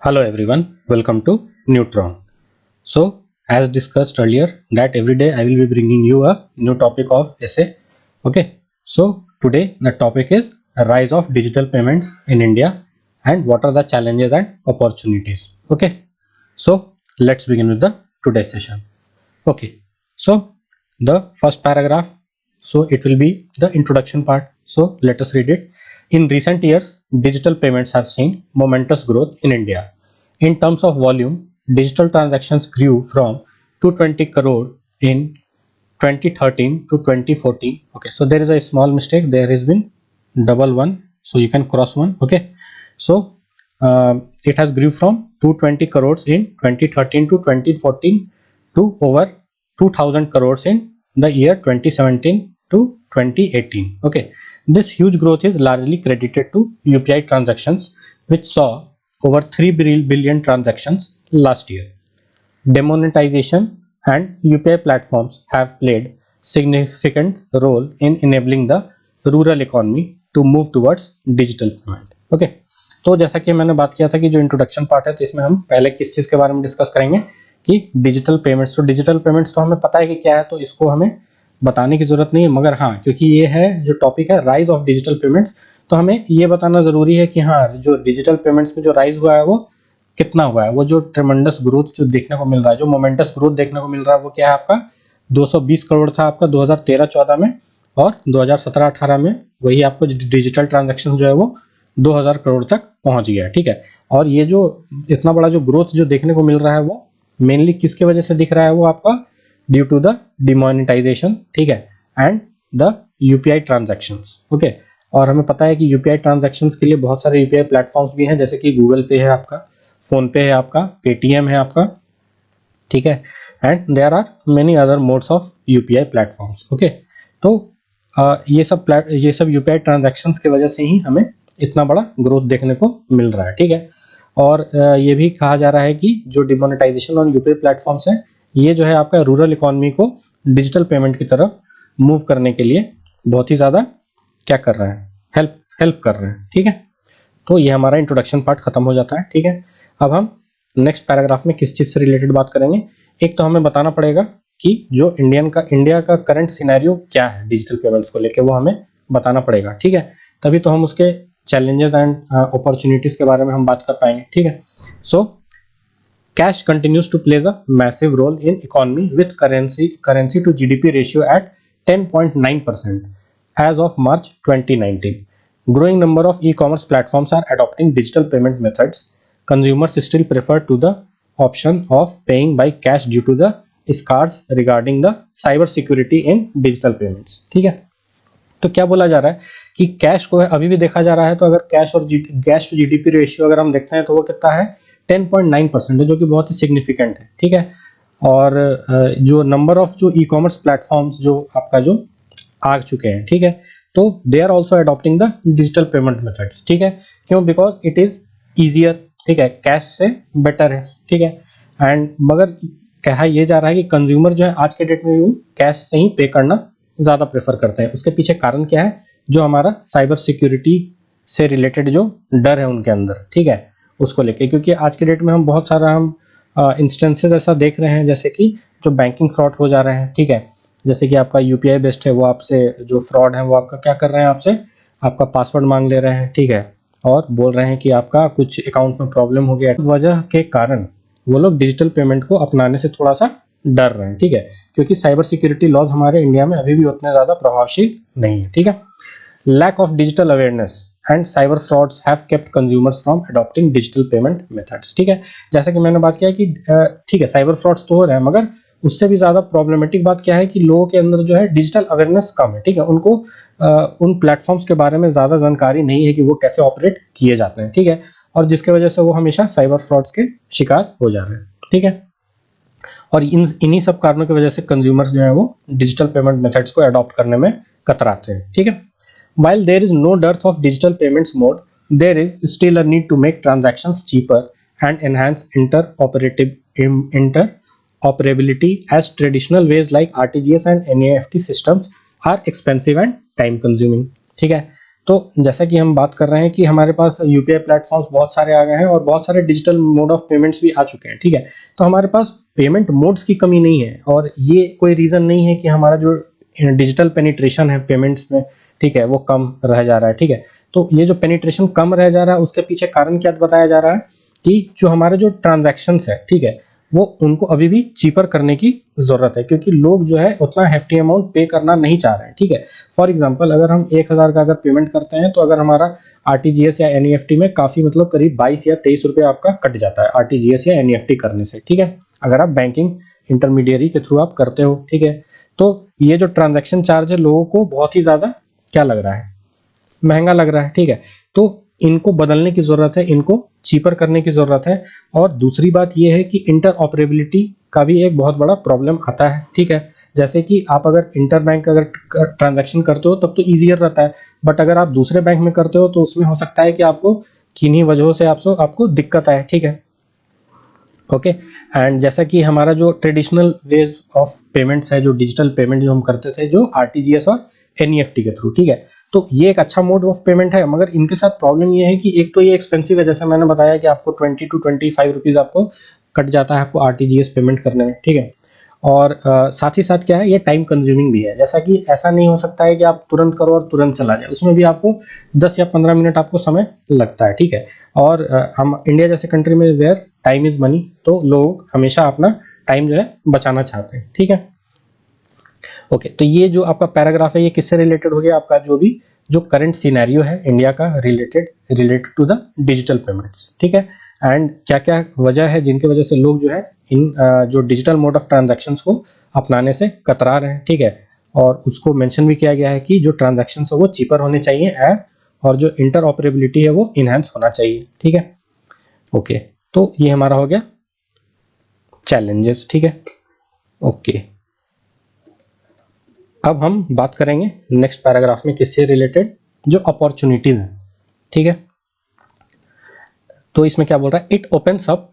Hello everyone, welcome to Neutron. So as discussed earlier that every day I will be bringing you a new topic of essay. Okay, so today the topic is rise of digital payments in India and what are the challenges and opportunities. Okay, so let's begin with the today's session. Okay, so the first paragraph, so it will be the introduction part. So let us read it. In recent years, digital payments have seen momentous growth in India. In terms of volume, digital transactions grew from 220 crore in 2013 to 2014. Okay, so there is a small mistake. There has been double one, so you can cross one. Okay, so it has grew from 220 crores in 2013 to 2014 to over 2000 crores in the year 2017 to 2018. Okay, this huge growth is largely credited to UPI transactions, which saw over 3 billion transactions last year. Demonetization and UPI platforms have played significant role in enabling the rural economy to move towards digital payment. Okay, तो जैसा कि मैंने बात किया था कि जो introduction part है तो इसमें हम पहले किस चीज के बारे में डिस्कस करेंगे कि डिजिटल पेमेंट्स. तो डिजिटल पेमेंट्स तो हमें पता है कि क्या है, तो इसको हमें बताने की जरूरत नहीं है, मगर हाँ क्योंकि ये है जो टॉपिक है राइज ऑफ डिजिटल पेमेंट्स, तो हमें ये बताना जरूरी है कि हाँ जो डिजिटल पेमेंट्स में जो राइज हुआ है वो कितना हुआ है. वो जो ट्रेमेंडस ग्रोथ जो देखने को मिल रहा है, जो मोमेंटस ग्रोथ देखने को मिल रहा है, वो क्या है आपका 220 करोड़ था आपका 2013-14 में, और 2017-18 में वही आपको डिजिटल ट्रांजैक्शन जो है वो 2000 करोड़ तक पहुंच गया. ठीक है, और ये जो इतना बड़ा जो ग्रोथ जो देखने को मिल रहा है वो मेनली किसके वजह से दिख रहा है, वो आपका ड्यू टू द डिमोनेटाइजेशन. ठीक है, and the UPI transactions. Okay, और हमें पता है कि यूपीआई ट्रांजैक्शंस के लिए बहुत सारे यूपीआई प्लेटफॉर्म्स भी हैं, जैसे कि गूगल पे है आपका, फोन पे है आपका, पेटीएम है आपका. ठीक है, and there are many other modes of UPI platforms. Okay, तो ये सब यूपीआई ट्रांजैक्शंस की वजह से ही हमें इतना बड़ा ग्रोथ देखने को मिल रहा है. ठीक है, और ये भी कहा जा रहा है कि जो डिमोनेटाइजेशन और यूपीआई प्लेटफॉर्म्स हैं ये जो है आपका रूरल इकोनॉमी को डिजिटल पेमेंट की तरफ मूव करने के लिए बहुत ही ज़्यादा क्या कर रहे हैं, हेल्प कर रहे हैं. ठीक है, तो ये हमारा इंट्रोडक्शन पार्ट खत्म हो जाता है. ठीक है, अब हम नेक्स्ट पैराग्राफ में किस चीज़ से रिलेटेड बात करेंगे. एक तो हमें बताना पड़ेगा कि जो इंडिया का करंट सिनेरियो क्या है डिजिटल पेमेंट्स को लेके, वो हमें बताना पड़ेगा. ठीक है, तभी तो हम उसके challenges and opportunities के बारे में हम बात कर पाएंगे. ठीक है, so cash continues to play a massive role in economy with currency to GDP ratio at 10.9% as of March 2019. Growing number of e-commerce platforms are adopting digital payment methods. Consumers still prefer to the option of paying by cash due to the scars regarding the cyber security in digital payments. ठीक है, तो क्या बोला जा रहा है कि cash को है अभी भी देखा जा रहा है, तो अगर कैश टू जीडीपी रेशियो अगर हम देखते हैं तो वो कितना है 10.9% है, जो कि बहुत ही सिग्निफिकेंट है. ठीक है, और जो नंबर ऑफ जो ई कॉमर्स प्लेटफॉर्म्स जो आपका जो आ चुके हैं, ठीक है, तो they are also adopting the digital payment methods. ठीक है, क्यों? Because it is easier. ठीक है, कैश से बेटर है. ठीक है, एंड मगर कहा यह जा रहा है कि कंज्यूमर जो है आज के डेट में कैश से ही पे करना ज्यादा प्रेफर करते हैं. उसके पीछे कारण क्या है? जो हमारा साइबर सिक्योरिटी से रिलेटेड जो डर है उनके अंदर. ठीक है, उसको लेके, क्योंकि आज के डेट में हम बहुत सारा इंस्टेंसेस ऐसा देख रहे हैं जैसे कि जो बैंकिंग फ्रॉड हो जा रहे हैं. ठीक है, जैसे कि आपका यूपीआई बेस्ड है, वो आपसे जो फ्रॉड है वो आपका क्या कर रहे हैं, आपसे आपका पासवर्ड मांग ले रहे हैं. ठीक है, और बोल रहे हैं कि आपका कुछ अकाउंट में प्रॉब्लम हो गया. वजह के कारण वो लोग डिजिटल पेमेंट को अपनाने से थोड़ा सा डर रहे हैं. ठीक है, क्योंकि साइबर सिक्योरिटी लॉज हमारे इंडिया में अभी भी उतने ज्यादा प्रभावशील नहीं है. ठीक है, lack of digital awareness and cyber frauds have kept consumers from adopting digital payment methods. ठीक है, जैसा कि मैंने बात किया कि ठीक है साइबर फ्रॉड्स तो हो रहे हैं, मगर उससे भी ज्यादा प्रॉब्लमेटिक बात क्या है कि लोगों के अंदर जो है डिजिटल अवेयरनेस कम है. ठीक है, उनको उन प्लेटफॉर्म्स के बारे में ज्यादा जानकारी नहीं है कि वो कैसे ऑपरेट किए जाते हैं. ठीक है, और जिसके वजह से वो हमेशा साइबर फ्रॉड्स के शिकार हो जा रहे हैं. ठीक है, और इन्हीं सब कारणों की वजह से कंज्यूमर्स जो है वो डिजिटल पेमेंट मेथड्स को अडॉप्ट करने में कतराते हैं. ठीक है, while there is no dearth of digital payments mode, there is still a need to make transactions cheaper and enhance interoperability, as traditional ways like RTGS and NEFT systems are expensive and time consuming. ठीक है, तो जैसा कि हम बात कर रहे हैं कि हमारे पास यूपीआई प्लेटफॉर्म्स बहुत सारे आ गए हैं और बहुत सारे डिजिटल मोड ऑफ पेमेंट्स भी आ चुके हैं। ठीक है, तो हमारे पास पेमेंट मोड्स की कमी नहीं है और ये कोई रीज़न नहीं है कि हमारा जो डिजिटल पेनिट्रेशन है पेमेंट्स में, ठीक है, वो कम रह जा रहा है। ठीक है, तो ये जो पेनिट्रेशन कम रह जा रहा है उसके पीछे कारण क्या बताया जा रहा है कि जो हमारे जो ट्रांजैक्शंस है, ठीक है, वो उनको अभी भी चीपर करने की जरूरत है, क्योंकि लोग जो है उतना हेफ्टी अमाउंट पे करना नहीं चाह रहे हैं। ठीक है, फॉर एग्जांपल अगर हम 1000 का अगर पेमेंट करते हैं तो अगर हमारा आरटीजीएस या एनईएफटी में काफी मतलब करीब 22 या 23 रुपए आपका कट जाता है आरटीजीएस या एनईएफटी करने से। ठीक है, अगर आप बैंकिंग इंटरमीडियरी के थ्रू आप करते हो। ठीक है, तो ये जो ट्रांजेक्शन चार्ज है लोगों को बहुत ही ज्यादा क्या लग रहा है, महंगा लग रहा है। ठीक है, तो इनको बदलने की जरूरत है, इनको चीपर करने की जरूरत है। और दूसरी बात यह है कि इंटर ऑपरेबिलिटी का भी एक बहुत बड़ा प्रॉब्लम आता है। ठीक है, जैसे कि आप अगर इंटर बैंक अगर ट्रांजैक्शन करते हो तब तो ईजियर रहता है, बट अगर आप दूसरे बैंक में करते हो तो उसमें हो सकता है कि आपको किन्हीं वजहों से आपको दिक्कत आए। ठीक है, ओके, एंड जैसा कि हमारा जो ट्रेडिशनल वेज ऑफ पेमेंट्स है, जो डिजिटल पेमेंट जो हम करते थे जो आरटीजीएस और एनईएफटी के थ्रू, ठीक है, तो ये एक अच्छा मोड ऑफ पेमेंट है। मगर इनके साथ प्रॉब्लम ये है कि एक तो ये एक्सपेंसिव है, जैसे मैंने बताया कि आपको 20 to 25 रुपीज आपको कट जाता है आपको आरटीजीएस पेमेंट करने में। ठीक है, और साथ ही साथ क्या है, ये टाइम कंज्यूमिंग भी है। जैसा कि ऐसा नहीं हो सकता है कि आप तुरंत करो और तुरंत चला जाए, उसमें भी आपको 10 या 15 मिनट आपको समय लगता है। ठीक है, और हम इंडिया जैसे कंट्री में वेयर टाइम इज मनी, तो लोग हमेशा अपना टाइम जो है बचाना चाहते हैं। ठीक है, ओके, तो ये जो आपका पैराग्राफ है ये किससे रिलेटेड हो गया, आपका जो करंट सिनेरियो है इंडिया का related to the digital payments. ठीक है, एंड क्या क्या वजह है जिनकी वजह से लोग जो है इन जो डिजिटल मोड ऑफ ट्रांजैक्शंस को अपनाने से कतरा रहे हैं। ठीक है, और उसको मेंशन भी किया गया है कि जो ट्रांजैक्शंस है वो चीपर होने चाहिए और जो इंटर ऑपरेबिलिटी है वो इनहेंस होना चाहिए। ठीक है, ओके, तो ये हमारा हो गया चैलेंजेस। ठीक है, ओके, अब हम बात करेंगे नेक्स्ट पैराग्राफ में किससे रिलेटेड, जो अपॉर्चुनिटीज हैं। ठीक है, तो इसमें क्या बोल रहा है, it opens up,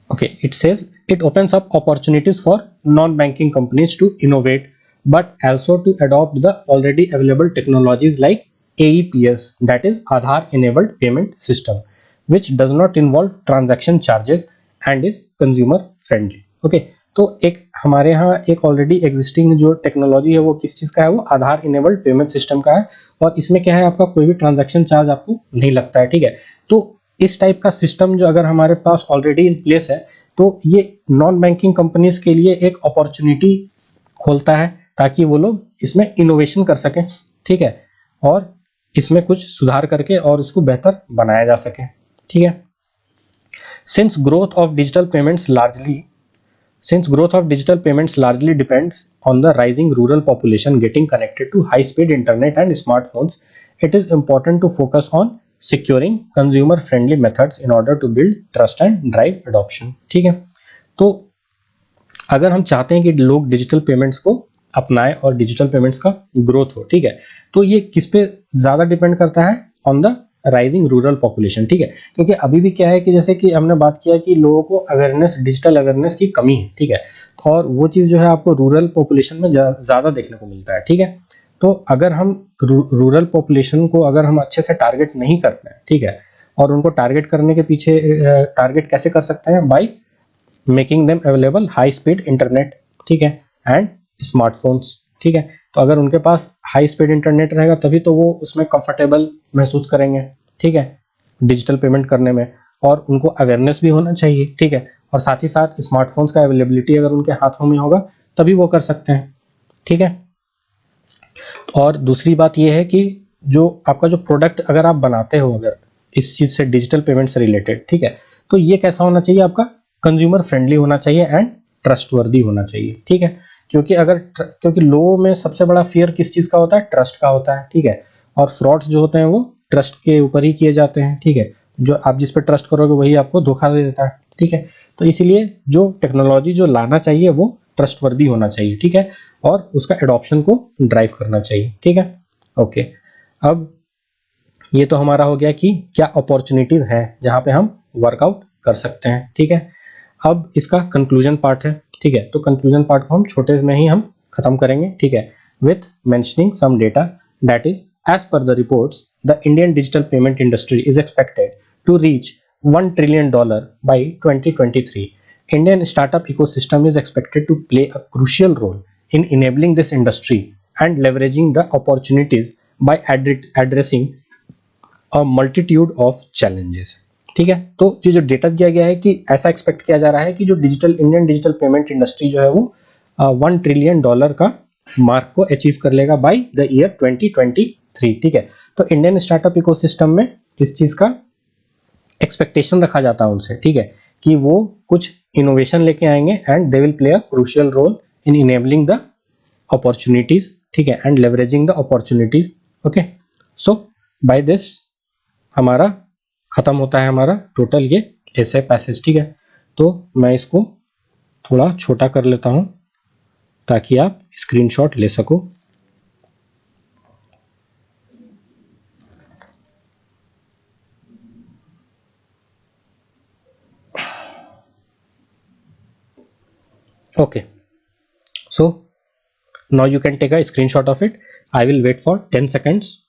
okay, it says it opens up opportunities for non banking companies to innovate but also to adopt the already available technologies like AEPS, that is Aadhaar enabled payment system, which does not involve transaction charges and is consumer friendly. okay, तो एक हमारे यहाँ एक already existing जो technology है वो किस चीज का है, वो आधार इनेबल्ड पेमेंट सिस्टम का है, और इसमें क्या है, आपका कोई भी ट्रांजैक्शन चार्ज आपको नहीं लगता है। ठीक है, तो इस टाइप का सिस्टम जो अगर हमारे पास ऑलरेडी इन प्लेस है तो ये नॉन बैंकिंग कंपनीज के लिए एक अपॉर्चुनिटी खोलता है ताकि वो लोग इसमें इनोवेशन कर सकें। ठीक है, और इसमें कुछ सुधार करके और उसको बेहतर बनाया जा सके। ठीक है, since growth of digital payments largely depends on the rising rural population getting connected to high speed internet and smartphones, it is important to focus on securing consumer friendly methods in order to build trust and drive adoption. ठीक है, तो अगर हम चाहते हैं कि लोग digital payments को अपनाएं और डिजिटल पेमेंट्स का ग्रोथ हो, ठीक है, तो ये किस पे ज्यादा डिपेंड करता है, on the rising rural population. ठीक है, क्योंकि अभी भी क्या है कि जैसे कि हमने बात किया कि लोगों को अवेयरनेस, डिजिटल अवेयरनेस की कमी है। ठीक है, और वो चीज जो है आपको रूरल पॉपुलेशन में ज्यादा देखने को मिलता है। ठीक है, तो अगर हम रूरल पॉपुलेशन को अगर हम अच्छे से टारगेट नहीं करते हैं, ठीक है, और उनको टारगेट करने के पीछे टारगेट कैसे कर सकते हैं, by making them available high speed internet, ठीक है, एंड स्मार्टफोन्स। ठीक है, तो अगर उनके पास हाई स्पीड इंटरनेट रहेगा तभी तो वो उसमें कंफर्टेबल महसूस करेंगे। ठीक है, डिजिटल पेमेंट करने में, और उनको अवेयरनेस भी होना चाहिए। ठीक है, और साथ ही साथ स्मार्टफोन्स का अवेलेबिलिटी अगर उनके हाथों में होगा तभी वो कर सकते हैं। ठीक है, और दूसरी बात ये है कि जो आपका जो प्रोडक्ट अगर आप बनाते हो अगर इस चीज से डिजिटल पेमेंट से रिलेटेड, ठीक है, तो ये कैसा होना चाहिए, आपका कंज्यूमर फ्रेंडली होना चाहिए एंड ट्रस्टवर्दी होना चाहिए। ठीक है, क्योंकि लोगों में सबसे बड़ा फियर किस चीज का होता है, ट्रस्ट का होता है। ठीक है, और फ्रॉड्स जो होते हैं वो ट्रस्ट के ऊपर ही किए जाते हैं। ठीक है, जो आप जिस पे ट्रस्ट करोगे वही आपको धोखा दे देता है। ठीक है, तो इसीलिए जो टेक्नोलॉजी जो लाना चाहिए वो ट्रस्टवर्दी होना चाहिए। ठीक है, और उसका एडॉप्शन को ड्राइव करना चाहिए। ठीक है, ओके, अब ये तो हमारा हो गया कि क्या अपॉर्चुनिटीज हैं जहां पे हम वर्कआउट कर सकते हैं। ठीक है, अब इसका कंक्लूजन पार्ट है। ठीक है, तो कंक्लूजन पार्ट को हम छोटे में ही हम खत्म करेंगे, ठीक है, with mentioning some data that is as per the reports the Indian digital payment industry is expected to reach $1 trillion by 2023. Indian startup ecosystem is expected to play a crucial role in enabling this industry and leveraging the opportunities by addressing a multitude of challenges. ठीक है, तो ये जो data दिया गया है कि ऐसा एक्सपेक्ट किया जा रहा है कि जो इंडियन डिजिटल पेमेंट इंडस्ट्री जो है वो $1 trillion का मार्क को अचीव कर लेगा बाय द ईयर 2023. ठीक है, तो इंडियन स्टार्टअप इकोसिस्टम में इस चीज का एक्सपेक्टेशन रखा जाता है उनसे, ठीक है, कि वो कुछ इनोवेशन लेके आएंगे and they will play a crucial role in enabling the opportunities, ठीक है, and leveraging the opportunities. Okay, so by this हमारा खत्म होता है हमारा टोटल ये ऐसे पैसेज. ठीक है, तो मैं इसको थोड़ा छोटा कर लेता हूं ताकि आप स्क्रीनशॉट ले सको. Okay, so now you can take a screenshot of it. I will wait for 10 seconds.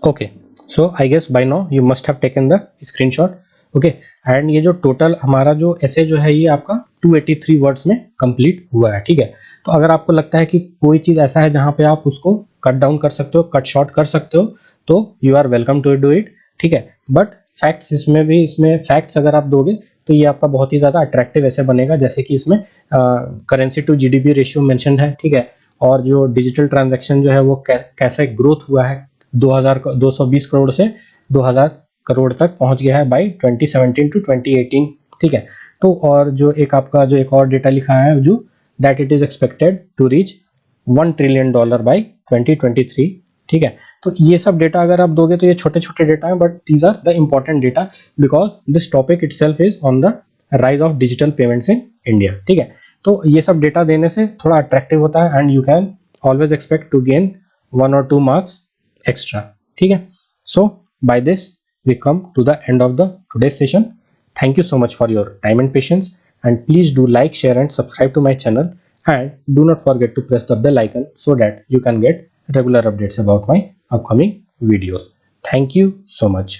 Okay, so I guess by now you must have taken the screenshot. Okay, and ये जो टोटल हमारा जो ऐसे जो है ये आपका 283 वर्ड्स में कंप्लीट हुआ है. ठीक है, तो अगर आपको लगता है कि कोई चीज ऐसा है जहां पे आप उसको कट डाउन कर सकते हो, कट शॉर्ट कर सकते हो, तो you are welcome to do it. ठीक है, बट फैक्ट्स इसमें फैक्ट्स अगर आप दोगे तो ये आपका बहुत ही ज्यादा अट्रैक्टिव ऐसे बनेगा, जैसे कि इसमें currency to GDP ratio mention है. ठीक है, और जो डिजिटल ट्रांजैक्शन जो है वो कैसे ग्रोथ हुआ है 220 करोड़ से 2000 करोड़ तक पहुंच गया है बाय 2017 टू 2018. ठीक है, तो और जो एक आपका जो एक और डेटा लिखा है जो that it is expected to reach $1 trillion by 2023. ठीक है, तो ये सब डेटा अगर आप दोगे तो ये छोटे छोटे डेटा हैं, but these are the important data because this topic itself is on the rise of digital payments in India. ठीक है, तो ये सब डेटा देने से थोड़ा अट्रैक्टिव होता है and you can always expect to gain 1 or 2 marks extra. ठीक है, so by this we come to the end of the today's session. Thank you so much for your time and patience, and please do like, share and subscribe to my channel, and do not forget to press the bell icon so that you can get regular updates about my upcoming videos. Thank you so much.